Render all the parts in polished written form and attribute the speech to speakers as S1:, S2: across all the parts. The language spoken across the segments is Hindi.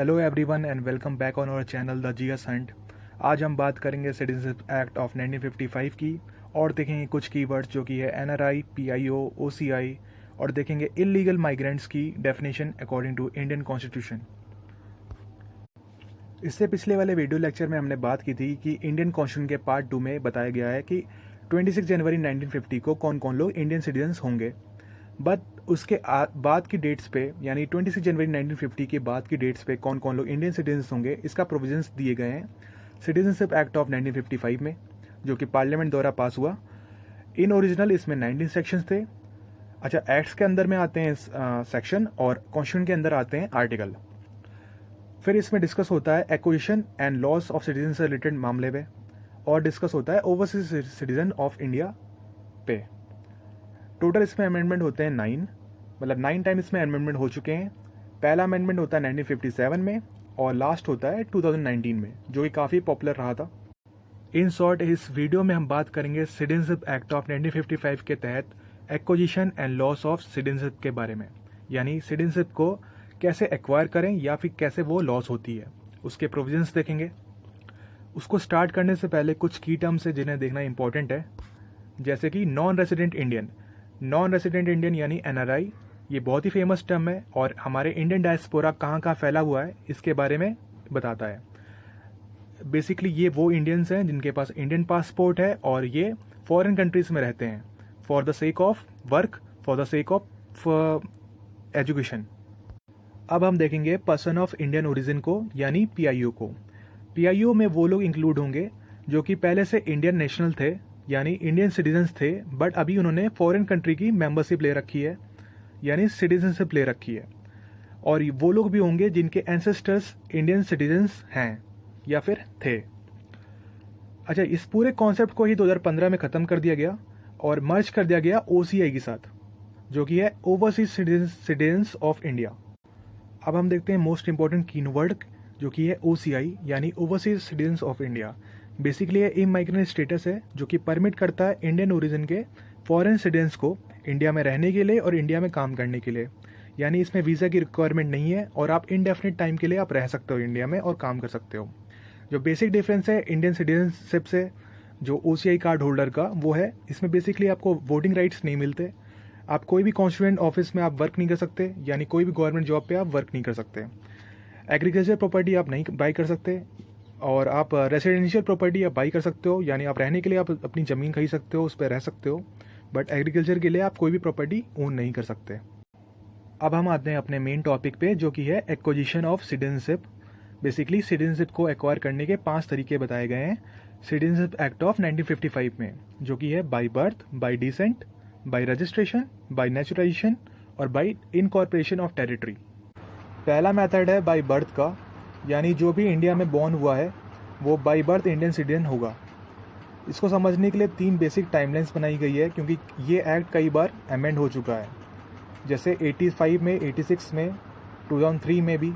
S1: Hello everyone and welcome back on our channel the GS Hunt. आज हम बात करेंगे सिटीजनशिप एक्ट ऑफ 1955 की और देखेंगे कुछ कीवर्ड्स जो कि है एनआरआई, पीआईओ, ओसीआई और देखेंगे इलीगल माइग्रेंट्स की definition according to Indian constitution. इससे पिछले वाले वीडियो लेक्चर में हमने बात की थी कि इंडियन कॉन्स्टिट्यूशन के पार्ट 2 में बताया गया है कि 26 जनवरी 1950 को कौन कौन लोग इंडियन सिटीजन्स होंगे। बट उसके बाद की डेट्स पे यानी 26 जनवरी 1950 के बाद की डेट्स पे कौन कौन लोग इंडियन सिटीजन्स होंगे इसका प्रोविजंस दिए गए हैं सिटीजनशिप एक्ट ऑफ 1955 में, जो कि पार्लियामेंट द्वारा पास हुआ। इन ओरिजिनल इसमें 19 सेक्शंस थे। अच्छा, एक्ट्स के अंदर में आते हैं सेक्शन और कॉन्स्टिट्यूशन के अंदर आते हैं आर्टिकल। फिर इसमें डिस्कस होता है acquisition and loss of citizen से रिलेटेड मामले पे और डिस्कस होता है ओवरसीज सिटीजन ऑफ इंडिया पे। टोटल इसमें अमेंडमेंट होते हैं 9, मतलब 9 टाइम इसमें अमेंडमेंट हो चुके हैं। पहला अमेंडमेंट होता है 1957 में और लास्ट होता है 2019 में, जो कि काफ़ी पॉपुलर रहा था। इन शॉर्ट इस वीडियो में हम बात करेंगे सिटीजनशिप एक्ट ऑफ 1955 के तहत acquisition and loss of citizenship के बारे में, यानी सिटीजनशिप को कैसे एक्वायर करें या फिर कैसे वो लॉस होती है, उसके प्रोविजंस देखेंगे। उसको स्टार्ट करने से पहले कुछ की टर्म्स है जिन्हें देखना इंपॉर्टेंट है, जैसे कि नॉन रेसिडेंट इंडियन यानी एनआरआई। ये बहुत ही फेमस टर्म है और हमारे इंडियन डायस्पोरा कहाँ कहाँ फैला हुआ है इसके बारे में बताता है। बेसिकली ये वो इंडियंस हैं जिनके पास इंडियन पासपोर्ट है और ये फॉरेन कंट्रीज में रहते हैं for the sake of work, for the sake of education. अब हम देखेंगे पर्सन ऑफ इंडियन ओरिजिन को यानी पीआईओ को। पीआईओ में वो लोग इंक्लूड होंगे जो कि पहले से इंडियन नेशनल थे यानी इंडियन सिटीजन्स थे, बट अभी उन्होंने फॉरेन कंट्री की मेंबरशिप ले रखी है यानी सिटीजनशिप ले रखी है। और वो लोग भी होंगे जिनके एंसेस्टर्स इंडियन सिटीजन्स हैं या फिर थे। अच्छा, इस पूरे कॉन्सेप्ट को ही 2015 में ख़त्म कर दिया गया और मर्ज कर दिया गया ओसीआई के साथ, जो कि है ओवरसीज सिटीजन्स ऑफ इंडिया। अब हम देखते हैं मोस्ट इंपॉर्टेंट कीवर्ड जो कि है ओसीआई यानी overseas citizens of India. Basically ये इमाइग्रेंट स्टेटस है जो कि परमिट करता है इंडियन ओरिजिन के फॉरेन सिटीजन्स को इंडिया में रहने के लिए और इंडिया में काम करने के लिए। यानी इसमें वीज़ा की रिक्वायरमेंट नहीं है और आप इनडेफिनिट टाइम के लिए आप रह सकते हो इंडिया में और काम कर सकते हो। जो बेसिक डिफरेंस है इंडियन सिटीजनशिप से जो ओसीआई कार्ड होल्डर का, वो है इसमें बेसिकली आपको वोटिंग राइट्स नहीं मिलते। आप कोई भी कॉन्स्टिट्यूएंट ऑफिस में आप वर्क नहीं कर सकते, यानी कोई भी गवर्नमेंट जॉब पे आप वर्क नहीं कर सकते। एग्रीकल्चर प्रॉपर्टी आप नहीं बाई कर सकते और आप रेसिडेंशियल प्रॉपर्टी आप बाई कर सकते हो, यानी आप रहने के लिए आप अपनी ज़मीन खरीद सकते हो, उस पर रह सकते हो, बट एग्रीकल्चर के लिए आप कोई भी प्रॉपर्टी ओन नहीं कर सकते। अब हम आते हैं अपने मेन टॉपिक पे जो कि है acquisition of citizenship. Basically citizenship को एक्वायर करने के 5 तरीके बताए गए हैं सिटीजनशिप एक्ट ऑफ 1955 में, जो कि है by birth, by descent, by registration, by naturalisation और बाई इनकॉर्पोरेशन ऑफ टेरिटरी। पहला मेथड है बाई बर्थ का, यानी जो भी इंडिया में बॉर्न हुआ है वो बाई बर्थ इंडियन सिटीजन होगा। इसको समझने के लिए 3 बेसिक टाइमलाइंस बनाई गई है क्योंकि ये एक्ट कई बार अमेंड हो चुका है, जैसे 85 में, 86 में, 2003 में भी।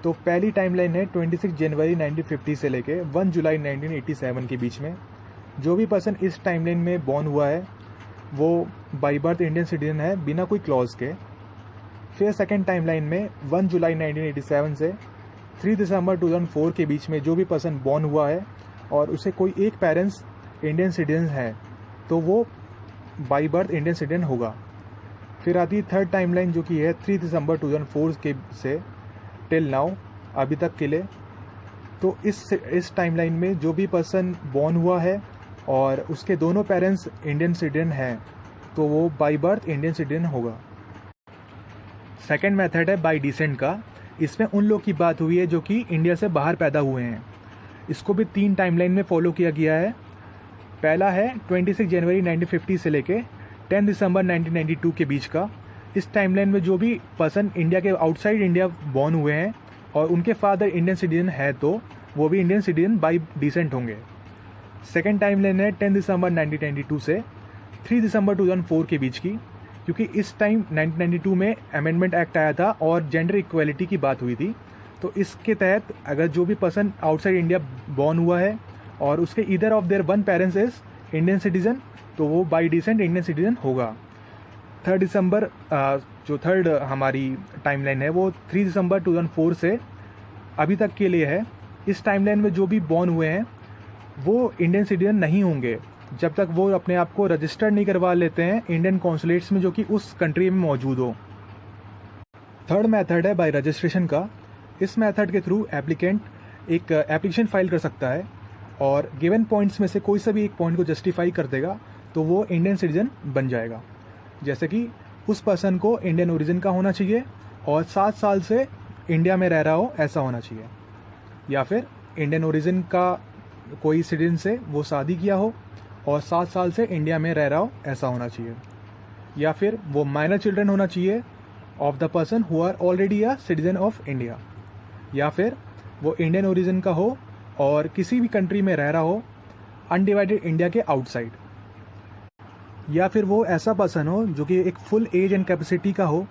S1: तो पहली टाइमलाइन है 26 जनवरी 1950 से लेके 1 जुलाई 1987 के बीच में। जो भी पर्सन इस टाइमलाइन में बॉर्न हुआ है वो बाई बर्थ इंडियन सिटीजन है बिना कोई क्लॉज के। फिर सेकेंड टाइमलाइन में 1 जुलाई 1987 से 3 दिसंबर 2004 के बीच में जो भी पर्सन बॉर्न हुआ है और उसे कोई एक पेरेंट्स इंडियन सिटीजन है तो वो बाई बर्थ इंडियन सिटीजन होगा। फिर आती है थर्ड टाइमलाइन जो कि है 3 दिसंबर 2004 के से टिल नाउ, अभी तक के लिए। तो इस टाइमलाइन में जो भी पर्सन बॉर्न हुआ है और उसके दोनों पेरेंट्स इंडियन सिटीजन हैं तो वो बाई बर्थ इंडियन सिटीजन होगा। सेकेंड मेथड है बाई डिसेंट का। इसमें उन लोग की बात हुई है जो कि इंडिया से बाहर पैदा हुए हैं। इसको भी 3 टाइमलाइन में फॉलो किया गया है। पहला है 26 जनवरी 1950 से लेके 10 दिसंबर 1992 के बीच का। इस टाइमलाइन में जो भी पर्सन इंडिया के आउटसाइड इंडिया बॉर्न हुए हैं और उनके फादर इंडियन सिटीजन है तो वो भी इंडियन सिटीजन बाई डिसेंट होंगे। सेकेंड टाइमलाइन है 10 दिसंबर 1992 से 3 दिसंबर 2004 के बीच की, क्योंकि इस टाइम 1992 में अमेंडमेंट एक्ट आया था और जेंडर इक्वालिटी की बात हुई थी। तो इसके तहत अगर जो भी पर्सन आउटसाइड इंडिया बॉर्न हुआ है और उसके either of their one parents is Indian citizen तो वो बाई डिसेंट इंडियन सिटीजन होगा। थर्ड दिसंबर जो थर्ड हमारी टाइमलाइन है वो 3 दिसंबर 2004 से अभी तक के लिए है, इस टाइमलाइन में जो भी बॉर्न हुए हैं वो इंडियन सिटीजन नहीं होंगे जब तक वो अपने आप को रजिस्टर नहीं करवा लेते हैं इंडियन कॉन्सुलेट्स में जो कि उस कंट्री में मौजूद हो। थर्ड मेथड है बाय रजिस्ट्रेशन का। इस मेथड के थ्रू एप्लीकेंट एक एप्लीकेशन फाइल कर सकता है और गिवन पॉइंट्स में से कोई सा भी एक पॉइंट को जस्टिफाई कर देगा तो वो इंडियन सिटीजन बन जाएगा। जैसे कि उस पर्सन को इंडियन ओरिजिन का होना चाहिए और 7 साल से इंडिया में रह रहा हो ऐसा होना चाहिए, या फिर इंडियन ओरिजिन का कोई सिटीजन से वो शादी किया हो और 7 साल से इंडिया में रह रहा हो ऐसा होना चाहिए, या फिर वो माइनर चिल्ड्रन होना चाहिए of the person who are already a citizen of India, या फिर वो इंडियन ओरिजिन का हो और किसी भी कंट्री में रह रहा हो अनडिवाइडेड इंडिया के आउटसाइड, या फिर वो ऐसा पर्सन हो जो कि एक फुल एज एंड कैपेसिटी का हो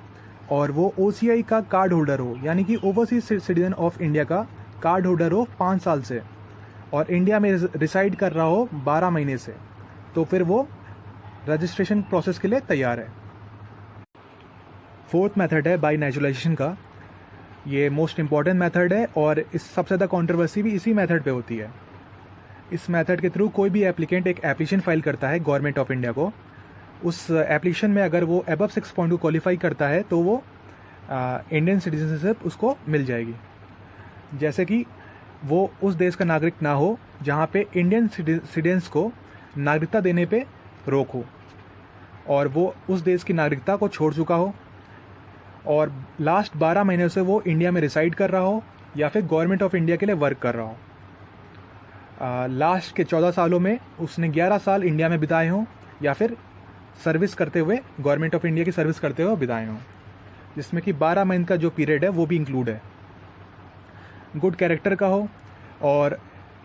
S1: और वो OCI का कार्ड होल्डर हो, यानी कि ओवरसीज सिटीजन ऑफ इंडिया का कार्ड होल्डर हो 5 साल से और इंडिया में रिसाइड कर रहा हो 12 महीने से, तो फिर वो रजिस्ट्रेशन प्रोसेस के लिए तैयार है। फोर्थ मेथड है बाय नेचुरलाइजेशन का। ये मोस्ट इम्पॉर्टेंट मेथड है और इस सबसे ज़्यादा कंट्रोवर्सी भी इसी मेथड पे होती है। इस मेथड के थ्रू कोई भी एप्लीकेंट एक एप्लीकेशन फाइल करता है गवर्नमेंट ऑफ इंडिया को। उस एप्लीकेशन में अगर वो अबव 6 पॉइंट को क्वालिफाई करता है तो वो इंडियन सिटीजनशिप उसको मिल जाएगी। जैसे कि वो उस देश का नागरिक ना हो जहाँ पे इंडियन सिटीजन्स को नागरिकता देने पे रोक हो और वो उस देश की नागरिकता को छोड़ चुका हो और लास्ट 12 महीने से वो इंडिया में रिसाइड कर रहा हो या फिर गवर्नमेंट ऑफ इंडिया के लिए वर्क कर रहा हो। लास्ट के 14 सालों में उसने 11 साल इंडिया में बिताए हों या फिर सर्विस करते हुए गवर्नमेंट ऑफ इंडिया की सर्विस करते हुए बिताए हों, जिसमें कि 12 महीने का जो पीरियड है वो भी इंक्लूड है। गुड कैरेक्टर का हो और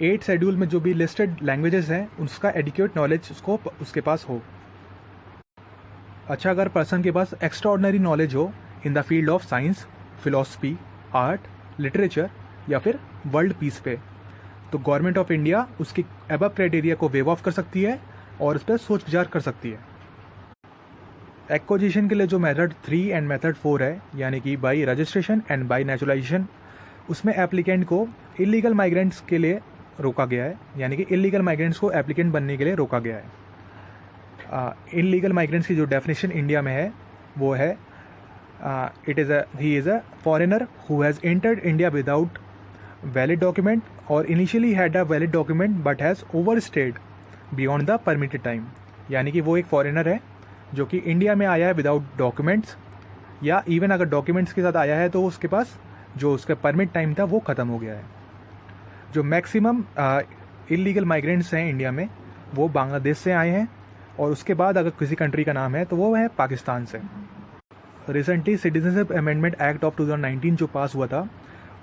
S1: 8 शेड्यूल में जो भी लिस्टेड लैंग्वेजेस हैं उसका एडिक्वेट नॉलेज उसके पास हो। अच्छा, अगर पर्सन के पास एक्स्ट्रा ऑर्डिनरी नॉलेज हो in the field of science, philosophy, art, literature या फिर वर्ल्ड पीस पे, तो गवर्नमेंट ऑफ इंडिया उसकी अबव क्राइटेरिया को वेव ऑफ कर सकती है और उस पर सोच विचार कर सकती है। एक्विजिशन के लिए जो मेथड 3 एंड मेथड 4 है, यानी कि by registration and by naturalisation, उसमें एप्लीकेंट को इलीगल माइग्रेंट्स के लिए रोका गया है, यानी कि इलीगल माइग्रेंट्स को एप्लीकेंट बनने के लिए रोका गया है। इलीगल माइग्रेंट्स की जो डेफिनेशन इंडिया में है वो है he is a foreigner who has entered India without valid document और initially had a valid document but has overstayed beyond the permitted time, यानी कि वो एक फॉरेनर है जो कि इंडिया में आया है विदाउट डॉक्यूमेंट्स, या इवन अगर डॉक्यूमेंट्स के साथ आया है तो उसके पास जो उसका परमिट टाइम था वो ख़त्म हो गया है। जो मैक्सिमम इलीगल माइग्रेंट्स हैं इंडिया में वो बांग्लादेश से आए हैं और उसके बाद अगर किसी कंट्री का नाम है तो वो है पाकिस्तान से। Recently citizenship amendment act of 2019 जो पास हुआ था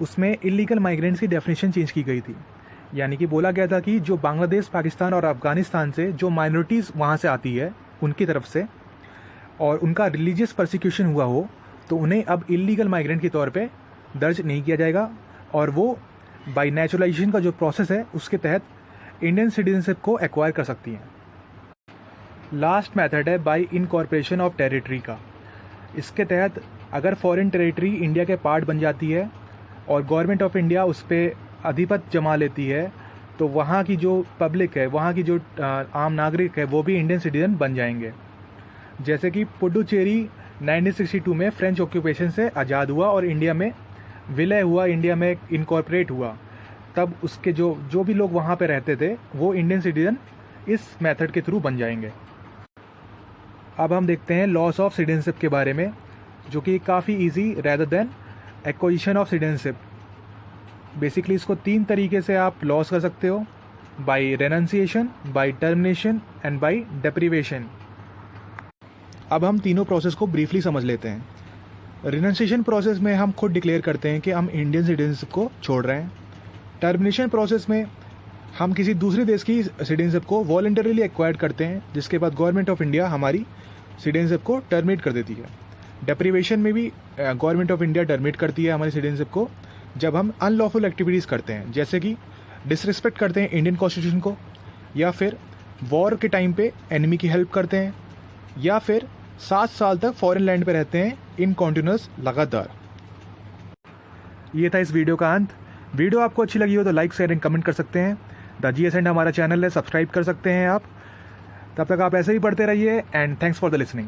S1: उसमें इलीगल माइग्रेंट्स की डेफिनेशन चेंज की गई थी, यानी कि बोला गया था कि जो बांग्लादेश, पाकिस्तान और अफगानिस्तान से जो माइनॉरिटीज़ वहाँ से आती है उनकी तरफ से और उनका रिलीजियस परसिक्यूशन हुआ हो तो उन्हें अब इलीगल माइग्रेंट के तौर पे दर्ज नहीं किया जाएगा और वो बाय नेचुरलाइजेशन का जो प्रोसेस है उसके तहत इंडियन सिटीजनशिप को एक्वायर कर सकती हैं। लास्ट मेथड है बाय इनकॉर्पोरेशन ऑफ टेरिटरी का। इसके तहत अगर फॉरेन टेरिटरी इंडिया के पार्ट बन जाती है और गवर्नमेंट ऑफ इंडिया उस पर अधिपत्य जमा लेती है तो वहाँ की जो पब्लिक है, वहाँ की जो आम नागरिक है वो भी इंडियन सिटीजन बन जाएंगे। जैसे कि पुडुचेरी 1962 में फ्रेंच ऑक्यूपेशन से आज़ाद हुआ और इंडिया में विलय हुआ, इंडिया में इनकॉर्पोरेट हुआ, तब उसके जो भी लोग वहाँ पे रहते थे वो इंडियन सिटीजन इस मेथड के थ्रू बन जाएंगे। अब हम देखते हैं लॉस ऑफ सिटीजनशिप के बारे में, जो कि काफ़ी easy rather than acquisition of citizenship. Basically इसको 3 तरीके से आप लॉस कर सकते हो, by renunciation, by termination and by deprivation. अब हम तीनों प्रोसेस को ब्रीफली समझ लेते हैं। रिनंसिएशन प्रोसेस में हम खुद डिक्लेयर करते हैं कि हम इंडियन सिटीजनशिप को छोड़ रहे हैं। टर्मिनेशन प्रोसेस में हम किसी दूसरे देश की सिटीजनशिप को वॉलंटरीली एक्वायर्ड करते हैं, जिसके बाद गवर्नमेंट ऑफ इंडिया हमारी सिटीजनशिप को टर्मिनेट कर देती है। डेप्रीवेशन में भी गवर्नमेंट ऑफ इंडिया टर्मिनेट करती है हमारी सिटीजनशिप को जब हम अनलॉफुल एक्टिविटीज़ करते हैं, जैसे कि डिसरिस्पेक्ट करते हैं इंडियन कॉन्स्टिट्यूशन को, या फिर वॉर के टाइम पे एनिमी की हेल्प करते हैं, या फिर 7 साल तक फॉरेन लैंड पे रहते हैं इन कॉन्टिन्यूस लगातार। ये था इस वीडियो का अंत। वीडियो आपको अच्छी लगी हो तो लाइक शेयर एंड कमेंट कर सकते हैं। द जी एस एंड हमारा चैनल है, सब्सक्राइब कर सकते हैं आप। तब तक आप ऐसे ही पढ़ते रहिए and thanks for the listening.